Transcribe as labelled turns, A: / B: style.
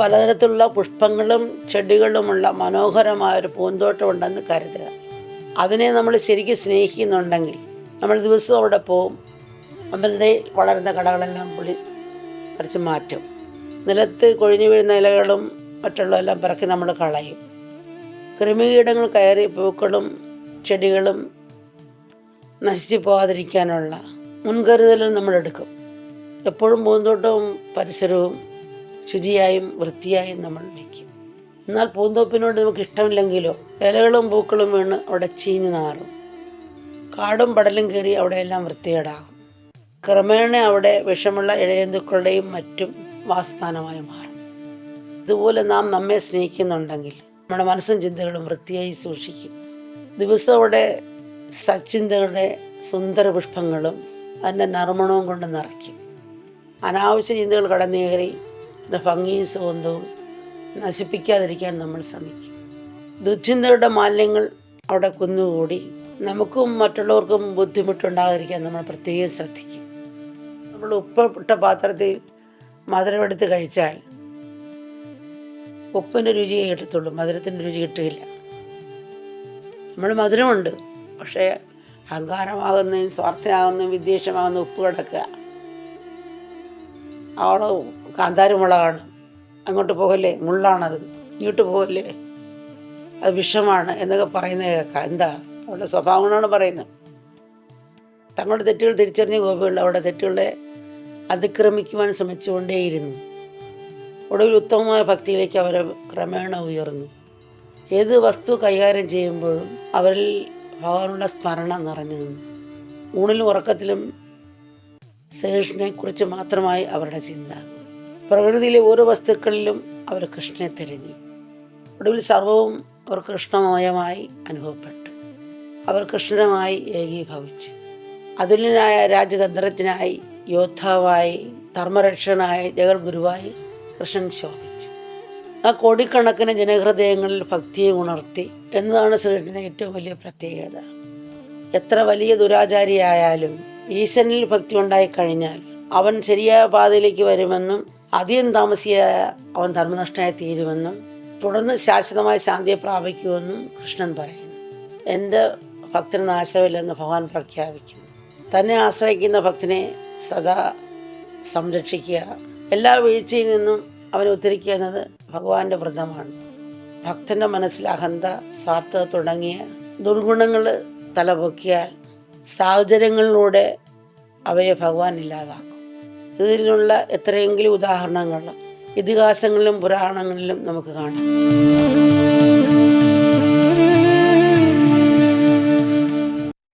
A: പലതരത്തിലുള്ള പുഷ്പങ്ങളും ചെടികളുമുള്ള മനോഹരമായൊരു പൂന്തോട്ടം ഉണ്ടെന്ന് കരുതുക. അതിനെ നമ്മൾ ശരിക്കും സ്നേഹിക്കുന്നുണ്ടെങ്കിൽ നമ്മൾ ദിവസവും അവിടെ പോവും. അവരുടെ വളരുന്ന കടകളെല്ലാം പറിച്ച് മാറ്റും. നിലത്ത് കൊഴിഞ്ഞു വീഴുന്ന ഇലകളും മറ്റുള്ളതെല്ലാം പിറക്കി നമ്മൾ കളയും. കൃമികീടങ്ങൾ കയറി പൂക്കളും ചെടികളും നശിച്ചു പോകാതിരിക്കാനുള്ള മുൻകരുതലും നമ്മളെടുക്കും. എപ്പോഴും പൂന്തോട്ടവും പരിസരവും ശുചിയായും വൃത്തിയായും നമ്മൾ വയ്ക്കും. എന്നാൽ പൂന്തോപ്പിനോട് നമുക്ക് ഇഷ്ടമില്ലെങ്കിലോ ഇലകളും പൂക്കളും വീണ് അവിടെ ചീഞ്ഞു നാറും. കാടും പടലും കയറി അവിടെയെല്ലാം വൃത്തികേടാകും. ക്രമേണ അവിടെ വിഷമുള്ള ഇഴജന്തുക്കളുടെയും മറ്റും വാസസ്ഥാനമായി മാറും. ഇതുപോലെ നാം നമ്മെ സ്നേഹിക്കുന്നുണ്ടെങ്കിൽ നമ്മുടെ മനസ്സും ചിന്തകളും വൃത്തിയായി സൂക്ഷിക്കും. ദിവസവും അവിടെ സച്ചിന്തകളുടെ സുന്ദര പുഷ്പങ്ങളും അതിൻ്റെ നറുമണവും കൊണ്ട് നിറയ്ക്കും. അനാവശ്യ ചിന്തകൾ കടന്നേറി അതിൻ്റെ ഭംഗിയും സുഗന്ധവും നശിപ്പിക്കാതിരിക്കാൻ നമ്മൾ ശ്രമിക്കും. ദുശ്ചിന്തകളുടെ മാലിന്യങ്ങൾ അവിടെ കുന്നുകൂടി നമുക്കും മറ്റുള്ളവർക്കും ബുദ്ധിമുട്ടുണ്ടാകാതിരിക്കാൻ നമ്മൾ പ്രത്യേകം ശ്രദ്ധിക്കും. നമ്മൾ ഉപ്പിട്ട പാത്രത്തിൽ മധുരമെടുത്ത് കഴിച്ചാൽ ഉപ്പിൻ്റെ രുചിയെ കിട്ടത്തുള്ളൂ, മധുരത്തിൻ്റെ രുചി കിട്ടുകയില്ല. നമ്മൾ മധുരമുണ്ട്, പക്ഷേ അഹങ്കാരമാകുന്നതും സ്വാർത്ഥമാകുന്നതും വിദ്വേഷമാകുന്ന ഉപ്പ് കിടക്കുക. അവിടെ കാന്താരിമുളകാണ്, അങ്ങോട്ട് പോകല്ലേ, മുള്ളാണത്, ഇങ്ങോട്ട് പോകല്ലേ, അത് വിഷമാണ് എന്നൊക്കെ പറയുന്നത് കേൾക്കാം. എന്താ അവരുടെ സ്വഭാവം കൊണ്ടാണ് പറയുന്നത്. തങ്ങളുടെ തെറ്റുകൾ തിരിച്ചറിഞ്ഞ ഗോപികൾ അവരുടെ തെറ്റുകളെ അതിക്രമിക്കുവാൻ ശ്രമിച്ചുകൊണ്ടേയിരുന്നു. ഒടുവിൽ ഉത്തമമായ ഭക്തിയിലേക്ക് അവർ ക്രമേണ ഉയർന്നു. ഏത് വസ്തു കൈകാര്യം ചെയ്യുമ്പോഴും അവരിൽ ഭഗവാനുള്ള സ്മരണ നിറഞ്ഞു നിന്നു. ഊണിലും ഉറക്കത്തിലും ശ്രീകൃഷ്ണനെക്കുറിച്ച് മാത്രമായി അവരുടെ ചിന്ത. പ്രകൃതിയിലെ ഓരോ വസ്തുക്കളിലും അവർ കൃഷ്ണനെ തിരഞ്ഞു. ഒടുവിൽ സർവവും അവർ കൃഷ്ണമയമായി അനുഭവപ്പെട്ടു. അവർ കൃഷ്ണനുമായി ഏകീഭവിച്ചു. അതുല്യനായ രാജ്യതന്ത്രജ്ഞനായി, യോദ്ധാവായി, ധർമ്മരക്ഷകനായി, ജഗദ്ഗുരുവായി കൃഷ്ണൻ ശോഭിച്ചു. ആ കോടിക്കണക്കിന് ജനഹൃദയങ്ങളിൽ ഭക്തിയെ ഉണർത്തി എന്നതാണ് ശ്രീകൃഷ്ണൻ്റെ ഏറ്റവും വലിയ പ്രത്യേകത. എത്ര വലിയ ദുരാചാരിയായാലും ഈശ്വരനിൽ ഭക്തി ഉണ്ടായിക്കഴിഞ്ഞാൽ അവൻ ശരിയായ പാതയിലേക്ക് വരുമെന്നും അധികം താമസിയായ അവൻ ധർമ്മനഷ്ടനായി തീരുമെന്നും തുടർന്ന് ശാശ്വതമായ ശാന്തിയെ പ്രാപിക്കുമെന്നും കൃഷ്ണൻ പറയുന്നു. എൻ്റെ ഭക്തന് നാശമില്ലെന്ന് ഭഗവാൻ പ്രഖ്യാപിക്കുന്നു. തന്നെ ആശ്രയിക്കുന്ന ഭക്തനെ സദാ സംരക്ഷിക്കുക, എല്ലാ വീഴ്ചയിൽ നിന്നും അവനെ ഉദ്ധരിക്കുക എന്നത് ഭഗവാന്റെ വ്രതമാണ്. ഭക്തൻ്റെ മനസ്സിൽ അഹന്ത, സ്വാർത്ഥത തുടങ്ങിയ ദുർഗുണങ്ങൾ തലപൊക്കിയാൽ സാഹചര്യങ്ങളിലൂടെ അവയെ ഭഗവാൻ ഇല്ലാതാക്കും. ഇതിനുള്ള എത്രയെങ്കിലും ഉദാഹരണങ്ങൾ ഇതിഹാസങ്ങളിലും പുരാണങ്ങളിലും നമുക്ക് കാണാം.